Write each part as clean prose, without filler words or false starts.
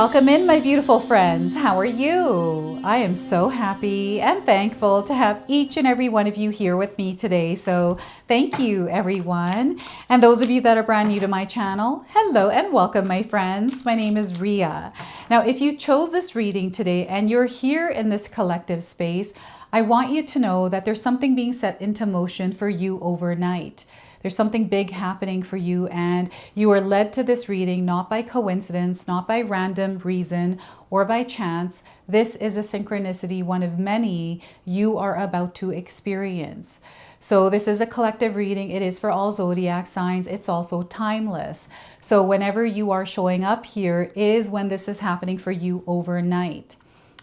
Welcome in, my beautiful friends. How are you? I am so happy and thankful to have each and every one of you here with me today. So thank you, everyone. And those of you that are brand new to my channel, hello and welcome, my friends. My name is Ria. Now, if you chose this reading today and you're here in this collective space, I want you to know that there's something being set into motion for you overnight. There's something big happening for you, and you are led to this reading not by coincidence, not by random reason or by chance. This is a synchronicity, one of many you are about to experience. So this is a collective reading. It is for all zodiac signs. It's also timeless. So whenever you are showing up here is when this is happening for you overnight.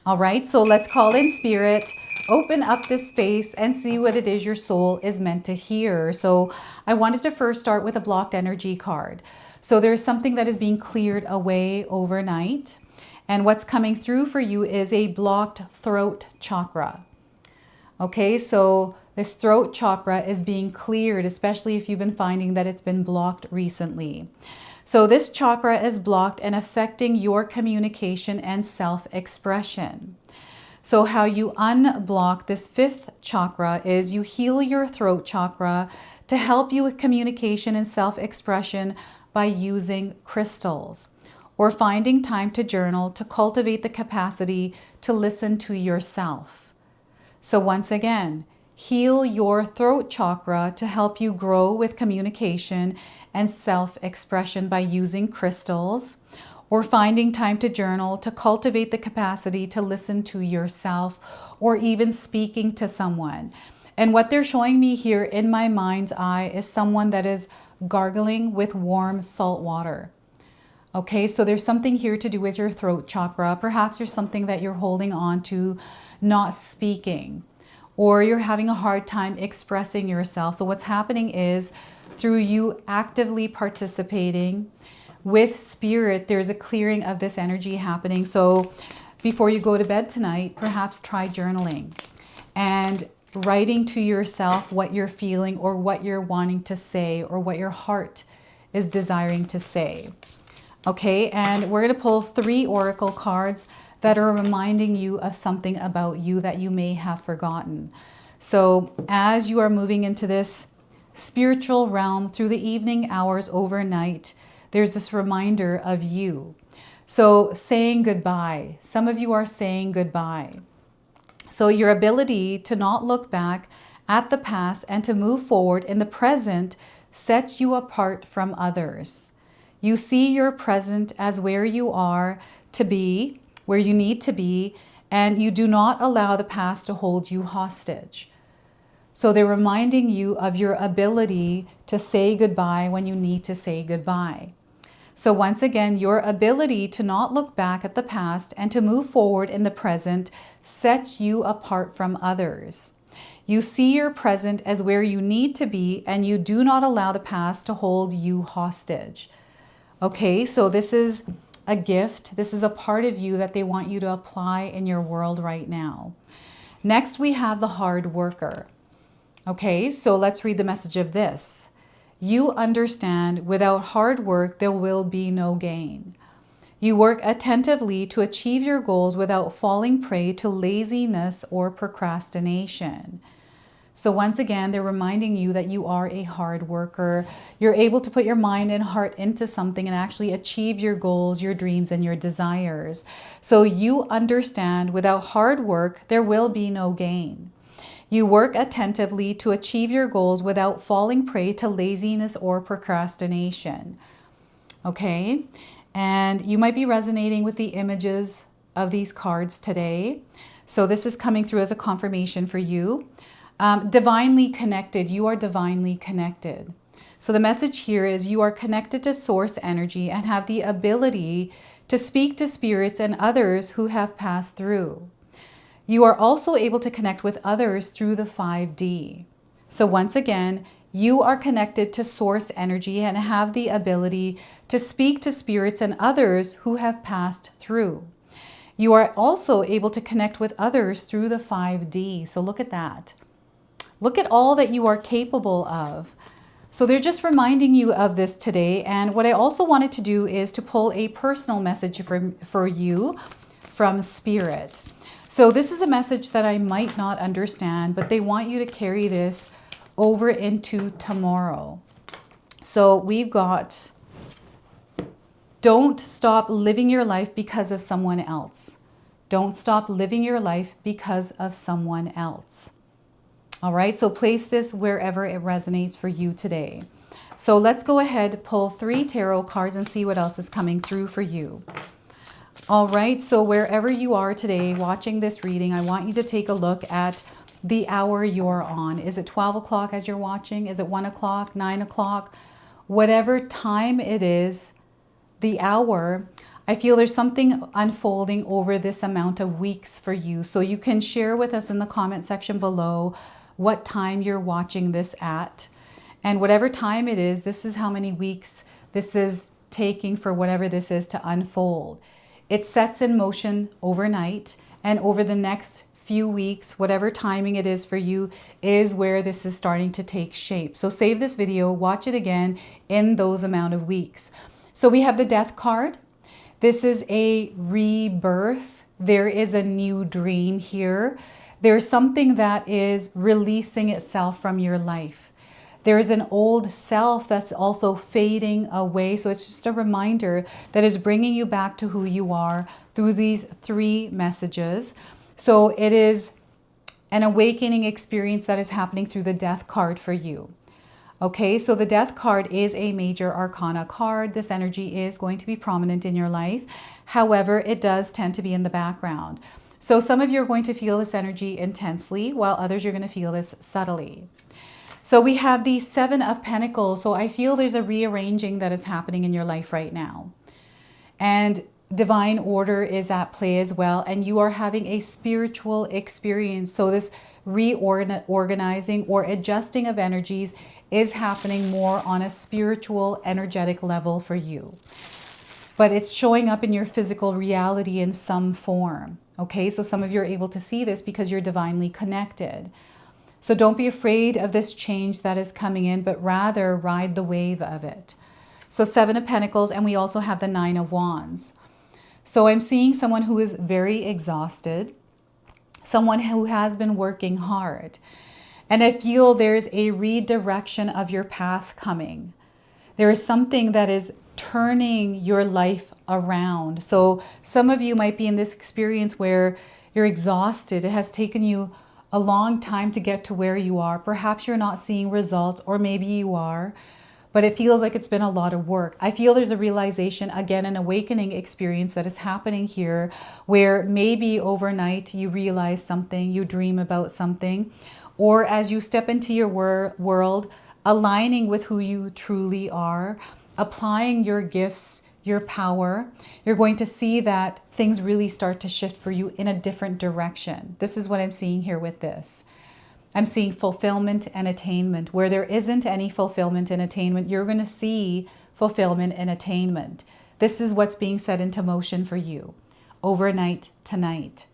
All right, so let's call in spirit, open up this space and see what it is your soul is meant to hear. So I wanted to first start with a blocked energy card. So there's something that is being cleared away overnight. And what's coming through for you is a blocked throat chakra. Okay, so this throat chakra is being cleared, especially if you've been finding that it's been blocked recently. So this chakra is blocked and affecting your communication and self-expression. So how you unblock this fifth chakra is you heal your throat chakra to help you with communication and self-expression by using crystals or finding time to journal to cultivate the capacity to listen to yourself. So once again, heal your throat chakra to help you grow with communication and self-expression by using crystals or finding time to journal to cultivate the capacity to listen to yourself or even speaking to someone. And what they're showing me here in my mind's eye is someone that is gargling with warm salt water. Okay, so there's something here to do with your throat chakra. Perhaps there's something that you're holding on to, not speaking, or you're having a hard time expressing yourself. So what's happening is through you actively participating with spirit, there's a clearing of this energy happening. So before you go to bed tonight, perhaps try journaling and writing to yourself what you're feeling or what you're wanting to say or what your heart is desiring to say. Okay, and we're going to pull 3 oracle cards that are reminding you of something about you that you may have forgotten. So as you are moving into this spiritual realm through the evening hours overnight, there's this reminder of you. So saying goodbye. Some of you are saying goodbye. So your ability to not look back at the past and to move forward in the present sets you apart from others. You see your present as where you are to be, where you need to be, and you do not allow the past to hold you hostage. So they're reminding you of your ability to say goodbye when you need to say goodbye. So once again, your ability to not look back at the past and to move forward in the present sets you apart from others. You see your present as where you need to be, and you do not allow the past to hold you hostage. Okay, so this is a gift. This is a part of you that they want you to apply in your world right now. Next, we have the hard worker. Okay, so let's read the message of this. You understand without hard work, there will be no gain. You work attentively to achieve your goals without falling prey to laziness or procrastination. So once again, they're reminding you that you are a hard worker. You're able to put your mind and heart into something and actually achieve your goals, your dreams, and your desires. So you understand without hard work, there will be no gain. You work attentively to achieve your goals without falling prey to laziness or procrastination. Okay? And you might be resonating with the images of these cards today. So this is coming through as a confirmation for you. Divinely connected. You are divinely connected. So the message here is you are connected to source energy and have the ability to speak to spirits and others who have passed through. You are also able to connect with others through the 5D. So once again, you are connected to source energy and have the ability to speak to spirits and others who have passed through. You are also able to connect with others through the 5D. So look at that. Look at all that you are capable of. So they're just reminding you of this today. And what I also wanted to do is to pull a personal message for you from Spirit. So this is a message that I might not understand, but they want you to carry this over into tomorrow. So we've got, don't stop living your life because of someone else. Don't stop living your life because of someone else. All right, so place this wherever it resonates for you today. So let's go ahead, pull 3 tarot cards and see what else is coming through for you. All right, so wherever you are today watching this reading, I want you to take a look at the hour you're on. Is it 12 o'clock as you're watching? Is it 1 o'clock, 9 o'clock? Whatever time it is, the hour, I feel there's something unfolding over this amount of weeks for you. So you can share with us in the comment section below what time you're watching this at. And whatever time it is, this is how many weeks this is taking for whatever this is to unfold. It sets in motion overnight, and over the next few weeks, whatever timing it is for you, is where this is starting to take shape. So save this video, watch it again in those amount of weeks. So we have the Death card. This is a rebirth. There is a new dream here. There's something that is releasing itself from your life. There's an old self that's also fading away. So it's just a reminder that is bringing you back to who you are through these 3 messages. So it is an awakening experience that is happening through the Death card for you. Okay, so the Death card is a major arcana card. This energy is going to be prominent in your life. However, it does tend to be in the background. So some of you are going to feel this energy intensely, while others you're going to feel this subtly. So we have the 7 of Pentacles. So I feel there's a rearranging that is happening in your life right now. And divine order is at play as well. And you are having a spiritual experience. So this reorganizing or adjusting of energies is happening more on a spiritual, energetic level for you. But it's showing up in your physical reality in some form. Okay, so some of you are able to see this because you're divinely connected. So don't be afraid of this change that is coming in, but rather ride the wave of it. So 7 of Pentacles, and we also have the 9 of Wands. So I'm seeing someone who is very exhausted, someone who has been working hard. And I feel there's a redirection of your path coming. There is something that is turning your life around. So some of you might be in this experience where you're exhausted. It has taken you a long time to get to where you are. Perhaps you're not seeing results, or maybe you are, but it feels like it's been a lot of work. I feel there's a realization, again, an awakening experience that is happening here, where maybe overnight you realize something, you dream about something, or as you step into your world, aligning with who you truly are, applying your gifts, your power, you're going to see that things really start to shift for you in a different direction. This is what I'm seeing here with this. I'm seeing fulfillment and attainment. Where there isn't any fulfillment and attainment, you're going to see fulfillment and attainment. This is what's being set into motion for you overnight tonight.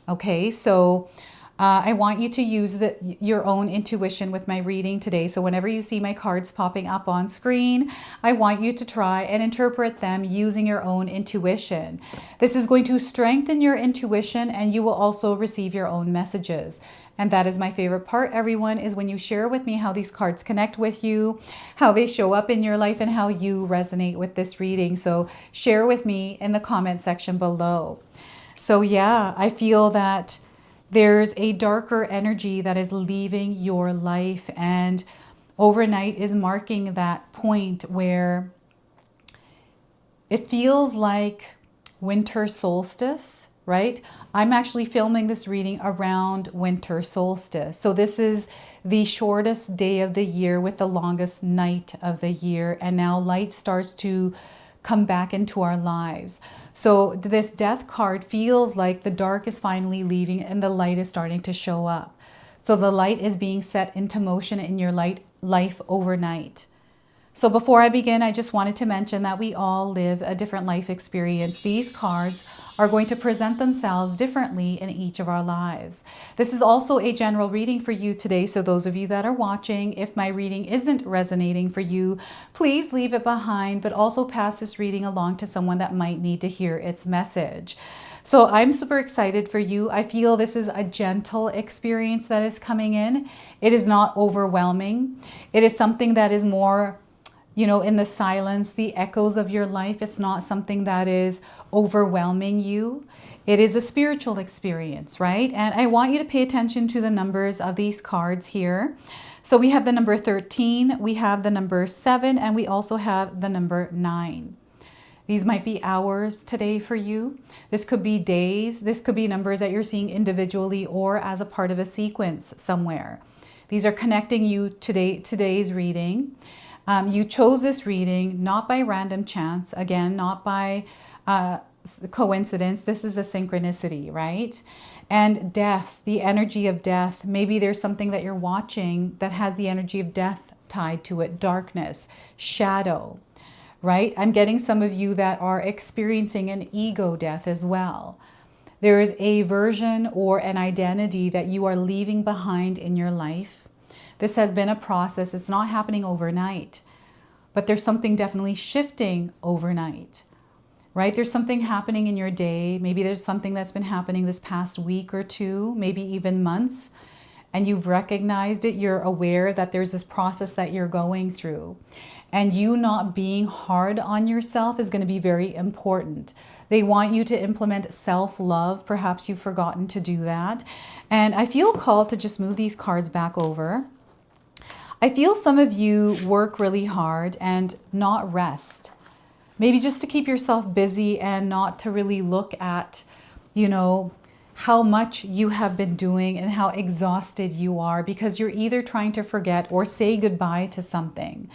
Okay, so I want you to use your own intuition with my reading today. So whenever you see my cards popping up on screen, I want you to try and interpret them using your own intuition. This is going to strengthen your intuition, and you will also receive your own messages. And that is my favorite part, everyone, is when you share with me how these cards connect with you, how they show up in your life, and how you resonate with this reading. So share with me in the comment section below. So yeah, I feel that there's a darker energy that is leaving your life, and overnight is marking that point where it feels like winter solstice, right? I'm actually filming this reading around winter solstice. So this is the shortest day of the year with the longest night of the year. And now light starts to come back into our lives. So this Death card feels like the dark is finally leaving and the light is starting to show up. So the light is being set into motion in your life overnight. So before I begin, I just wanted to mention that we all live a different life experience. These cards are going to present themselves differently in each of our lives. This is also a general reading for you today. So those of you that are watching, if my reading isn't resonating for you, please leave it behind, but also pass this reading along to someone that might need to hear its message. So I'm super excited for you. I feel this is a gentle experience that is coming in. It is not overwhelming. It is something that is more, you know, in the silence, the echoes of your life. It's not something that is overwhelming you. It is a spiritual experience, right? And I want you to pay attention to the numbers of these cards here. So we have the number 13, we have the number 7, and we also have the number 9. These might be hours today for you. This could be days. This could be numbers that you're seeing individually or as a part of a sequence somewhere. These are connecting you to today's reading. You chose this reading not by random chance, again, not by coincidence. This is a synchronicity, right? And death, the energy of death. Maybe there's something that you're watching that has the energy of death tied to it. Darkness, shadow, right? I'm getting some of you that are experiencing an ego death as well. There is a version or an identity that you are leaving behind in your life. This has been a process. It's not happening overnight, but there's something definitely shifting overnight, right? There's something happening in your day. Maybe there's something that's been happening this past week or two, maybe even months, and you've recognized it. You're aware that there's this process that you're going through. And you not being hard on yourself is going to be very important. They want you to implement self-love. Perhaps you've forgotten to do that. And I feel called to just move these cards back over. I feel some of you work really hard and not rest. Maybe just to keep yourself busy and not to really look at, you know, how much you have been doing and how exhausted you are because you're either trying to forget or say goodbye to something.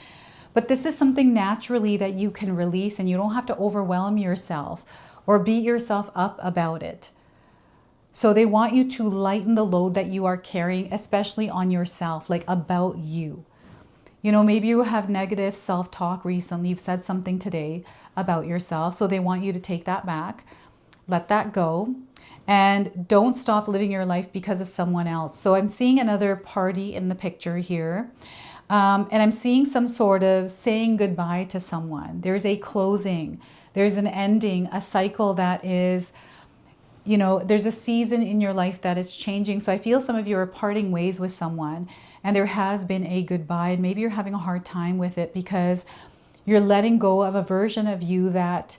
But this is something naturally that you can release, and you don't have to overwhelm yourself or beat yourself up about it. So they want you to lighten the load that you are carrying, especially on yourself, like about you. You know, maybe you have negative self-talk recently. You've said something today about yourself. So they want you to take that back, let that go, and don't stop living your life because of someone else. So I'm seeing another party in the picture here. And I'm seeing some sort of saying goodbye to someone. There's a closing. There's an ending, a cycle that is, you know, there's a season in your life that is changing. So I feel some of you are parting ways with someone and there has been a goodbye, and maybe you're having a hard time with it because you're letting go of a version of you that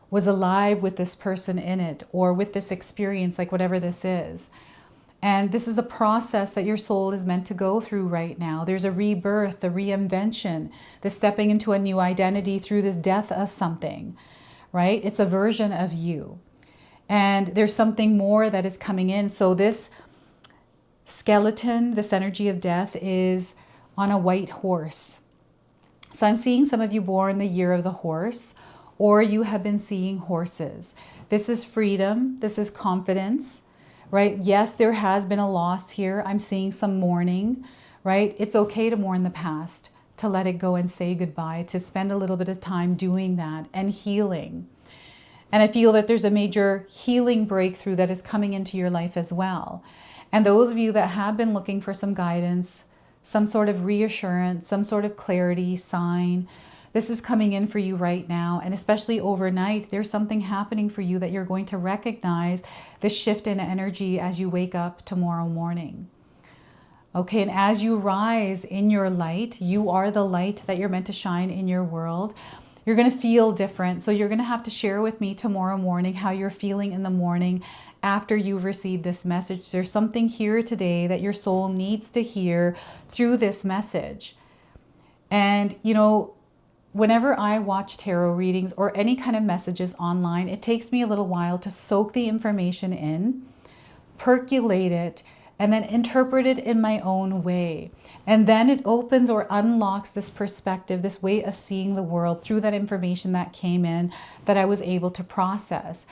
was alive with this person in it or with this experience, like whatever this is. And this is a process that your soul is meant to go through right now. There's a rebirth, a reinvention, the stepping into a new identity through this death of something, right? It's a version of you. And there's something more that is coming in. So this skeleton, this energy of death, is on a white horse. So I'm seeing some of you born the year of the horse, or you have been seeing horses. This is freedom. This is confidence. Right? Yes, there has been a loss here. I'm seeing some mourning, right? It's okay to mourn the past, to let it go and say goodbye, to spend a little bit of time doing that and healing. And I feel that there's a major healing breakthrough that is coming into your life as well. And those of you that have been looking for some guidance, some sort of reassurance, some sort of clarity, sign, this is coming in for you right now. And especially overnight, there's something happening for you that you're going to recognize this shift in energy as you wake up tomorrow morning. Okay, and as you rise in your light, you are the light that you're meant to shine in your world. You're going to feel different. So you're going to have to share with me tomorrow morning how you're feeling in the morning after you've received this message. There's something here today that your soul needs to hear through this message. And, you know, whenever I watch tarot readings or any kind of messages online, it takes me a little while to soak the information in, percolate it, and then interpret it in my own way. And then it opens or unlocks this perspective, this way of seeing the world through that information that came in that I was able to process.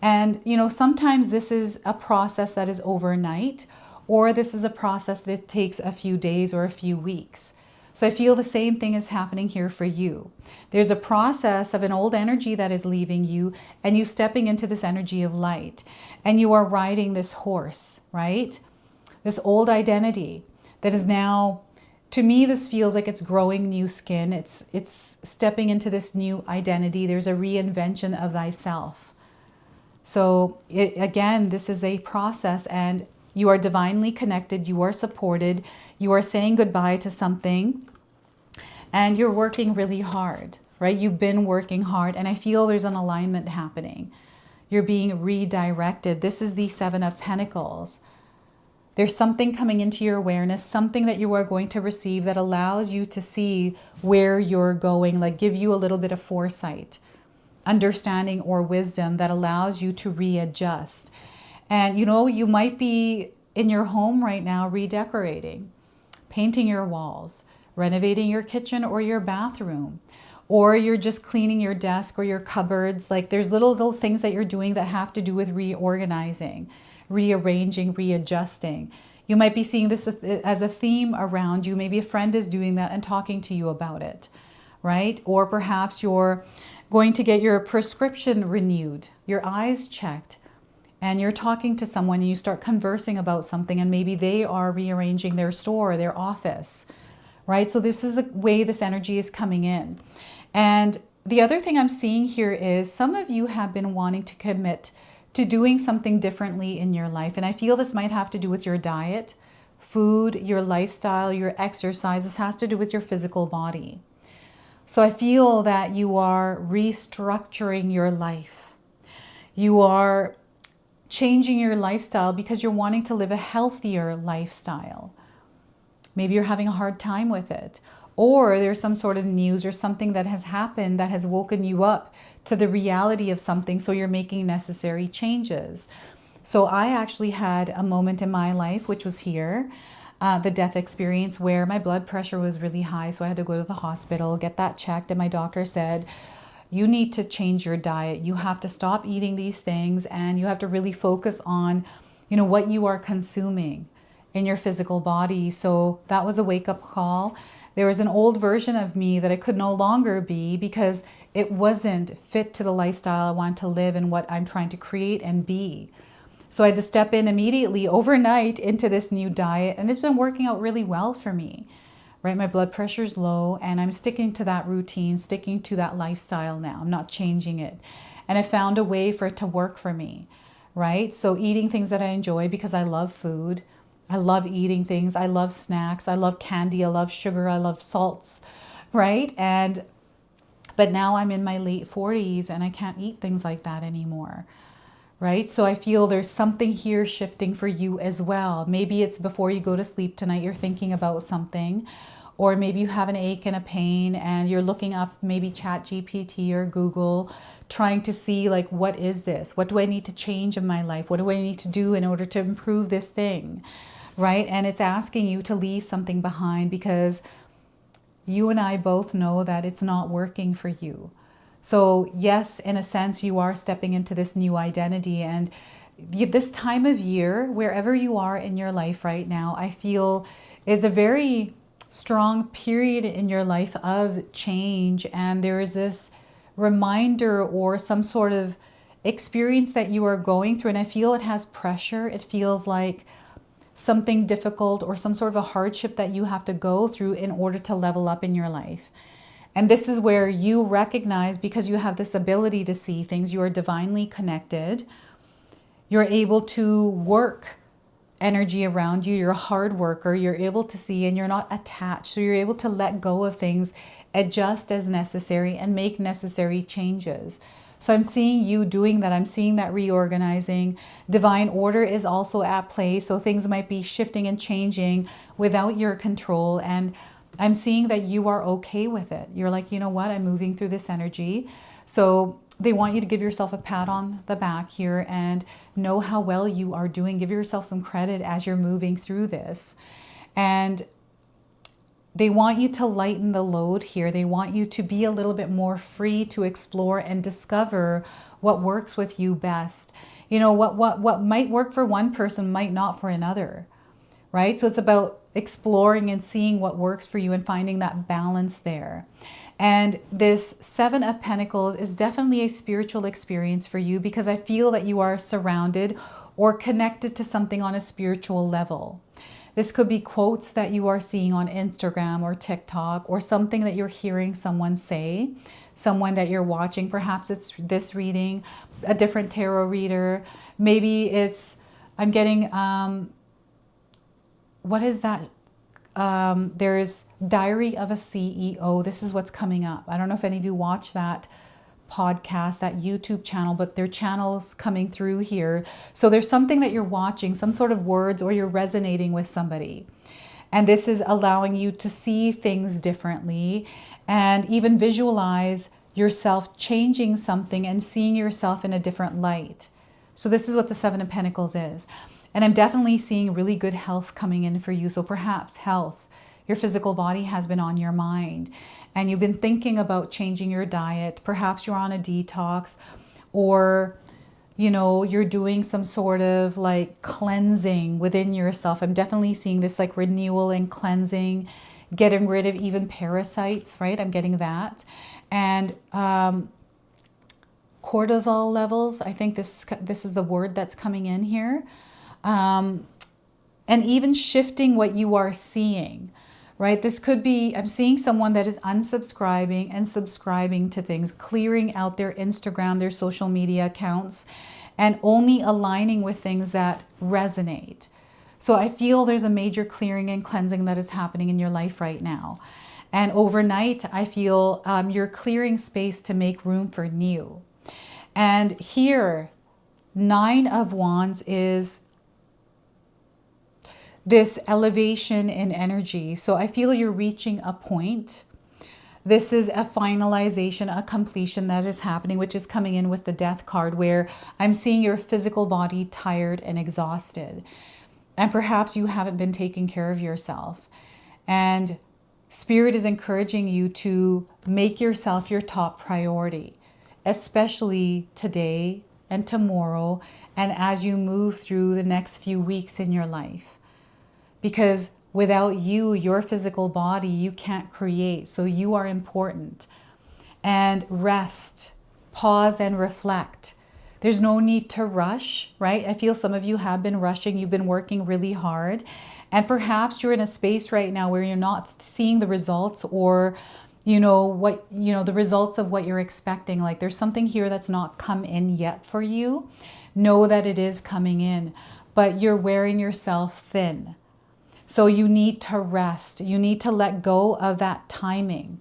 And, you know, sometimes this is a process that is overnight, or this is a process that takes a few days or a few weeks. So I feel the same thing is happening here for you. There's a process of an old energy that is leaving you and you stepping into this energy of light. And you are riding this horse, right? This old identity that is now, to me, this feels like it's growing new skin. It's stepping into this new identity. There's a reinvention of thyself. So again, this is a process and you are divinely connected. You are supported. You are saying goodbye to something and you're working really hard, right? You've been working hard and I feel there's an alignment happening. You're being redirected. This is the Seven of Pentacles. There's something coming into your awareness, something that you are going to receive that allows you to see where you're going, like give you a little bit of foresight, understanding or wisdom that allows you to readjust. And you know, you might be in your home right now redecorating, painting your walls, renovating your kitchen or your bathroom, or you're just cleaning your desk or your cupboards. Like there's little things that you're doing that have to do with reorganizing, rearranging, readjusting. You might be seeing this as a theme around you. Maybe a friend is doing that and talking to you about it, right? Or perhaps you're going to get your prescription renewed, your eyes checked, and you're talking to someone and you start conversing about something and maybe they are rearranging their store, their office, right? So this is the way this energy is coming in. And the other thing I'm seeing here is some of you have been wanting to commit to doing something differently in your life. And I feel this might have to do with your diet, food, your lifestyle, your exercise. This has to do with your physical body. So I feel that you are restructuring your life. You are changing your lifestyle because you're wanting to live a healthier lifestyle. Maybe you're having a hard time with it. Or there's some sort of news or something that has happened that has woken you up to the reality of something. So you're making necessary changes. So I actually had a moment in my life, which was here, the death experience where my blood pressure was really high. So I had to go to the hospital, get that checked. And my doctor said, you need to change your diet. You have to stop eating these things and you have to really focus on, you know, what you are consuming in your physical body. So that was a wake-up call. There was an old version of me that I could no longer be because it wasn't fit to the lifestyle I want to live and what I'm trying to create and be. So I had to step in immediately overnight into this new diet and it's been working out really well for me. Right, my blood pressure's low and I'm sticking to that routine, sticking to that lifestyle now. I'm not changing it. And I found a way for it to work for me, right? So eating things that I enjoy because I love food. I love eating things. I love snacks. I love candy. I love sugar. I love salts, right? But now I'm in my late 40s and I can't eat things like that anymore. Right? So I feel there's something here shifting for you as well. Maybe it's before you go to sleep tonight, you're thinking about something, or maybe you have an ache and a pain and you're looking up maybe ChatGPT or Google, trying to see like, what is this? What do I need to change in my life? What do I need to do in order to improve this thing? Right? And it's asking you to leave something behind because you and I both know that it's not working for you. So yes, in a sense, you are stepping into this new identity. And this time of year, wherever you are in your life right now, I feel is a very strong period in your life of change. And there is this reminder or some sort of experience that you are going through. And I feel it has pressure. It feels like something difficult or some sort of a hardship that you have to go through in order to level up in your life. And this is where you recognize, because you have this ability to see things, you are divinely connected. You're able to work energy around you. You're a hard worker. You're able to see and you're not attached. So you're able to let go of things, adjust as necessary and make necessary changes. So I'm seeing you doing that. I'm seeing that reorganizing. Divine order is also at play. So things might be shifting and changing without your control. And I'm seeing that you are okay with it. You're like, you know what? I'm moving through this energy. So they want you to give yourself a pat on the back here and know how well you are doing. Give yourself some credit as you're moving through this. And they want you to lighten the load here. They want you to be a little bit more free to explore and discover what works with you best. You know, what might work for one person might not for another, right? So it's exploring and seeing what works for you and finding that balance there. And this Seven of Pentacles is definitely a spiritual experience for you, because I feel that you are surrounded or connected to something on a spiritual level. This could be quotes that you are seeing on Instagram or TikTok, or something that you're hearing someone say, someone that you're watching. Perhaps it's this reading, a different tarot reader. Maybe it's, I'm getting, what is that? There's Diary of a CEO. This is what's coming up. I don't know if any of you watch that podcast, that YouTube channel, but their channel's coming through here. So there's something that you're watching, some sort of words, or you're resonating with somebody. And this is allowing you to see things differently and even visualize yourself changing something and seeing yourself in a different light. So this is what the Seven of Pentacles is. And I'm definitely seeing really good health coming in for you. So perhaps health, your physical body has been on your mind, and you've been thinking about changing your diet. Perhaps you're on a detox, or, you know, you're doing some sort of like cleansing within yourself. I'm definitely seeing this like renewal and cleansing, getting rid of even parasites, right? I'm getting that. And cortisol levels, I think this is the word that's coming in here. And even shifting what you are seeing, right? This could be, I'm seeing someone that is unsubscribing and subscribing to things, clearing out their Instagram, their social media accounts, and only aligning with things that resonate. So I feel there's a major clearing and cleansing that is happening in your life right now. And overnight, I feel you're clearing space to make room for new. And here, Nine of Wands is this elevation in energy. So I feel you're reaching a point. This is a finalization, a completion that is happening, which is coming in with the Death card, where I'm seeing your physical body tired and exhausted. And perhaps you haven't been taking care of yourself. And Spirit is encouraging you to make yourself your top priority, especially today and tomorrow, and as you move through the next few weeks in your life. Because without you, your physical body, you can't create. So you are important. And rest, pause and reflect. There's no need to rush, right? I feel some of you have been rushing. You've been working really hard. And perhaps you're in a space right now where you're not seeing the results, or the results of what you're expecting. Like there's something here that's not come in yet for you. Know that it is coming in, but you're wearing yourself thin. So you need to rest. You need to let go of that timing.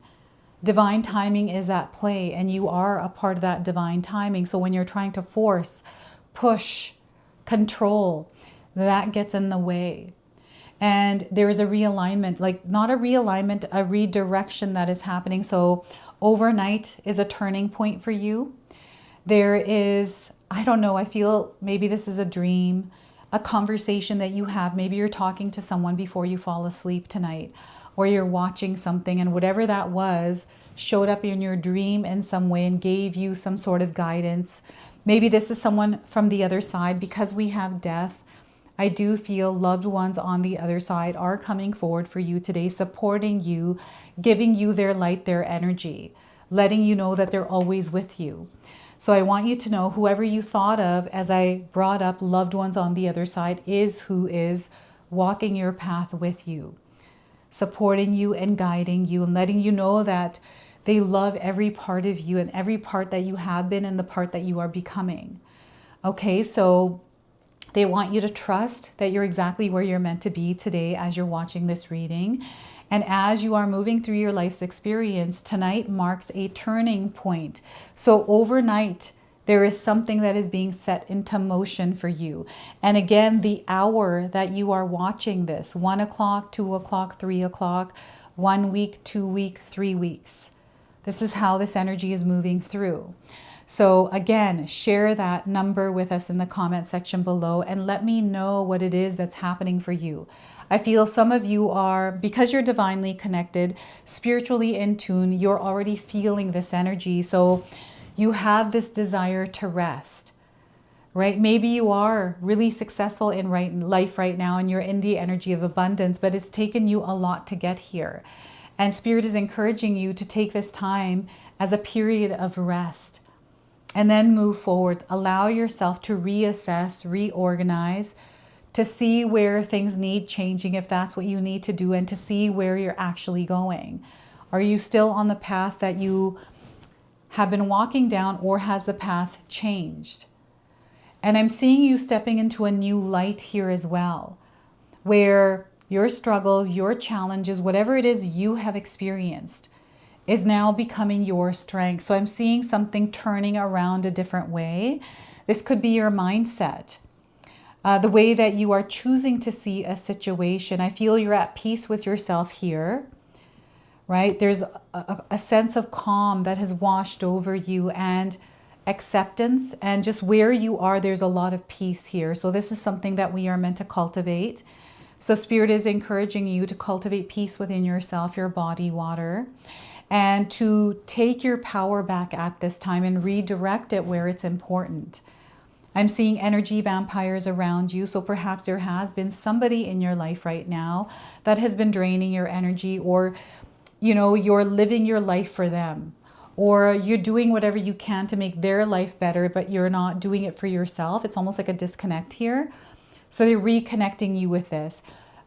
Divine timing is at play, and you are a part of that divine timing. So when you're trying to force, push, control, that gets in the way. And there is a realignment, like not a realignment, a redirection that is happening. So overnight is a turning point for you. There is, I don't know, I feel maybe this is a dream, a conversation that you have. Maybe you're talking to someone before you fall asleep tonight, or you're watching something, and whatever that was showed up in your dream in some way and gave you some sort of guidance. Maybe this is someone from the other side. Because we have death, I do feel loved ones on the other side are coming forward for you today, supporting you, giving you their light, their energy, letting you know that they're always with you. So I want you to know, whoever you thought of as I brought up loved ones on the other side is who is walking your path with you, supporting you and guiding you, and letting you know that they love every part of you and every part that you have been and the part that you are becoming. Okay, so they want you to trust that you're exactly where you're meant to be today as you're watching this reading. And as you are moving through your life's experience, tonight marks a turning point. So overnight, there is something that is being set into motion for you. And again, the hour that you are watching this, 1 o'clock, 2 o'clock, 3 o'clock, 1 week, 2 weeks, 3 weeks. This is how this energy is moving through. So again, share that number with us in the comment section below and let me know what it is that's happening for you. I feel some of you are, because you're divinely connected, spiritually in tune, you're already feeling this energy. So you have this desire to rest, right? Maybe you are really successful in life right now and you're in the energy of abundance, but it's taken you a lot to get here. And Spirit is encouraging you to take this time as a period of rest and then move forward. Allow yourself to reassess, reorganize, to see where things need changing if that's what you need to do, and to see where you're actually going. Are you still on the path that you have been walking down, or has the path changed? And I'm seeing you stepping into a new light here as well, where your struggles, your challenges, whatever it is you have experienced is now becoming your strength. So I'm seeing something turning around a different way. This could be your mindset, the way that you are choosing to see a situation. I feel you're at peace with yourself here, right? There's a sense of calm that has washed over you, and acceptance, and just where you are, there's a lot of peace here. So this is something that we are meant to cultivate. So Spirit is encouraging you to cultivate peace within yourself, your body, water, and to take your power back at this time and redirect it where it's important. I'm seeing energy vampires around you. So perhaps there has been somebody in your life right now that has been draining your energy, or, you know, you're living your life for them, or you're doing whatever you can to make their life better, but you're not doing it for yourself. It's almost like a disconnect here. So they're reconnecting you with this.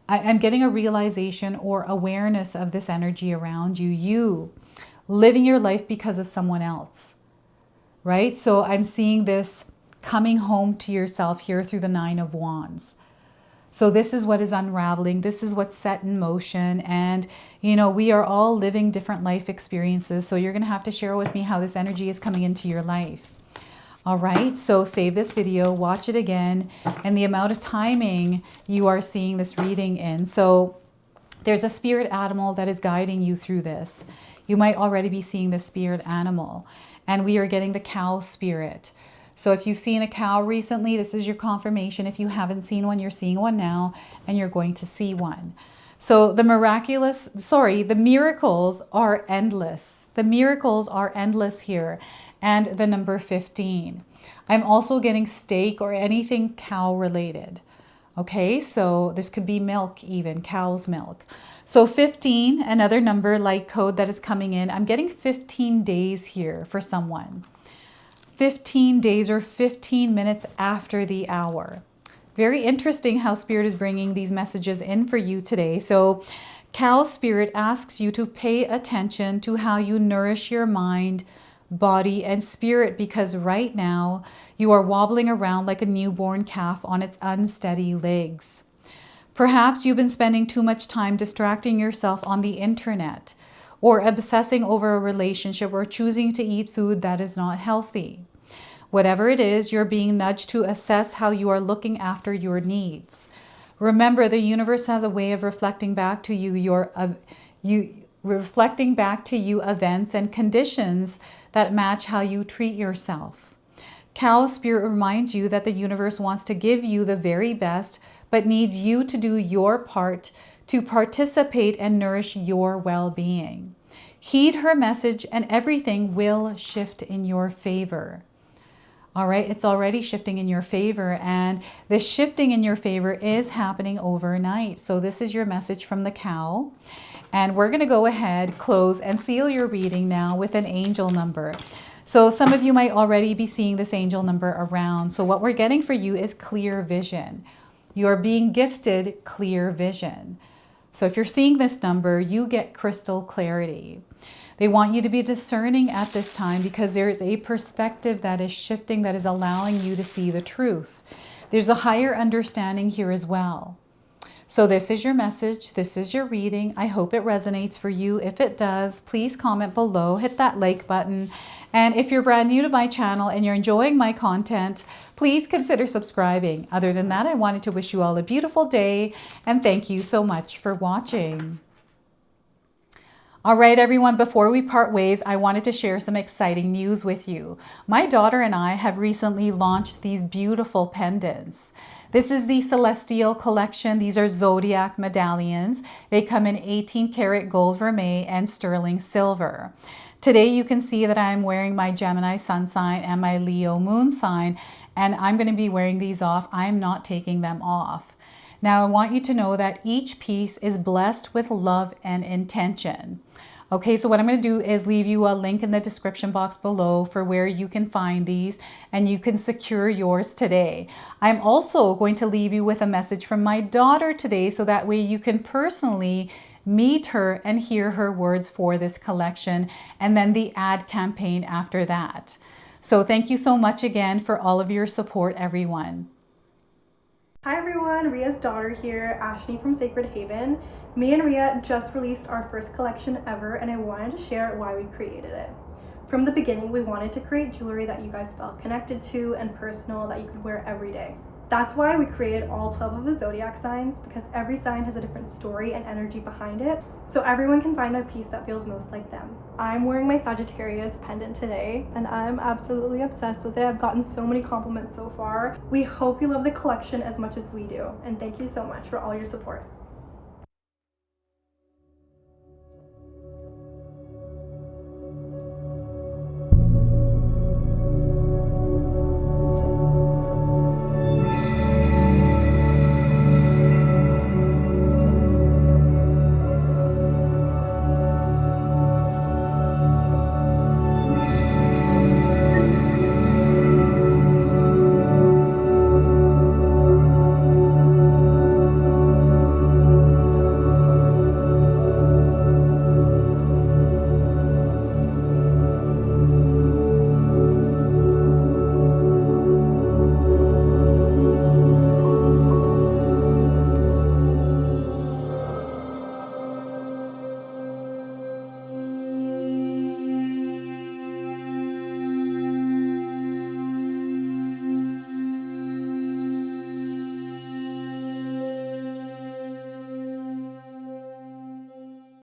I'm getting a realization or awareness of this energy around you. You living your life because of someone else, right? So I'm seeing this coming home to yourself here through the Nine of Wands. So this is what is unraveling. This is what's set in motion. And, you know, we are all living different life experiences. So you're going to have to share with me how this energy is coming into your life. All right. So save this video, watch it again, and the amount of timing you are seeing this reading in. So there's a spirit animal that is guiding you through this. You might already be seeing the spirit animal, and we are getting the cow spirit. So if you've seen a cow recently, this is your confirmation. If you haven't seen one, you're seeing one now, and you're going to see one. So the miracles are endless. The miracles are endless here. And the number 15. I'm also getting steak or anything cow related. Okay, so this could be milk even, cow's milk. So 15, another number, light code that is coming in. I'm getting 15 days here for someone. 15 days or 15 minutes after the hour. Very interesting how Spirit is bringing these messages in for you today. So cow spirit asks you to pay attention to how you nourish your mind, body, and spirit, because right now you are wobbling around like a newborn calf on its unsteady legs. Perhaps you've been spending too much time distracting yourself on the internet, or obsessing over a relationship, or choosing to eat food that is not healthy. Whatever it is, you're being nudged to assess how you are looking after your needs. Remember, the universe has a way of reflecting back to you events and conditions that match how you treat yourself. Cow spirit reminds you that the universe wants to give you the very best, but needs you to do your part to participate and nourish your well-being. Heed her message and everything will shift in your favor. All right, it's already shifting in your favor, and this shifting in your favor is happening overnight. So this is your message from the cow. And we're going to go ahead, close, and seal your reading now with an angel number. So some of you might already be seeing this angel number around. So what we're getting for you is clear vision. You're being gifted clear vision. So if you're seeing this number, you get crystal clarity. They want you to be discerning at this time, because there is a perspective that is shifting, that is allowing you to see the truth. There's a higher understanding here as well. So this is your message. This is your reading. I hope it resonates for you. If it does, please comment below, hit that like button. And if you're brand new to my channel and you're enjoying my content, please consider subscribing. Other than that, I wanted to wish you all a beautiful day, and thank you so much for watching. All right, everyone, before we part ways, I wanted to share some exciting news with you. My daughter and I have recently launched these beautiful pendants. This is the Celestial Collection. These are zodiac medallions. They come in 18 karat gold vermeil and sterling silver. Today you can see that I'm wearing my Gemini sun sign and my Leo moon sign, and I'm going to be wearing these off. I'm not taking them off. Now, I want you to know that each piece is blessed with love and intention. Okay, so what I'm going to do is leave you a link in the description box below for where you can find these and you can secure yours today. I'm also going to leave you with a message from my daughter today so that way you can personally meet her and hear her words for this collection, and then the ad campaign after that. So thank you so much again for all of your support, everyone. Hi everyone, Ria's daughter here, Ashley from Sacred Haven. Me and Ria just released our first collection ever, and I wanted to share why we created it. From the beginning, we wanted to create jewelry that you guys felt connected to and personal, that you could wear every day. That's why we created all 12 of the zodiac signs, because every sign has a different story and energy behind it, so everyone can find their piece that feels most like them. I'm wearing my Sagittarius pendant today, and I'm absolutely obsessed with it. I've gotten so many compliments so far. We hope you love the collection as much as we do, and thank you so much for all your support.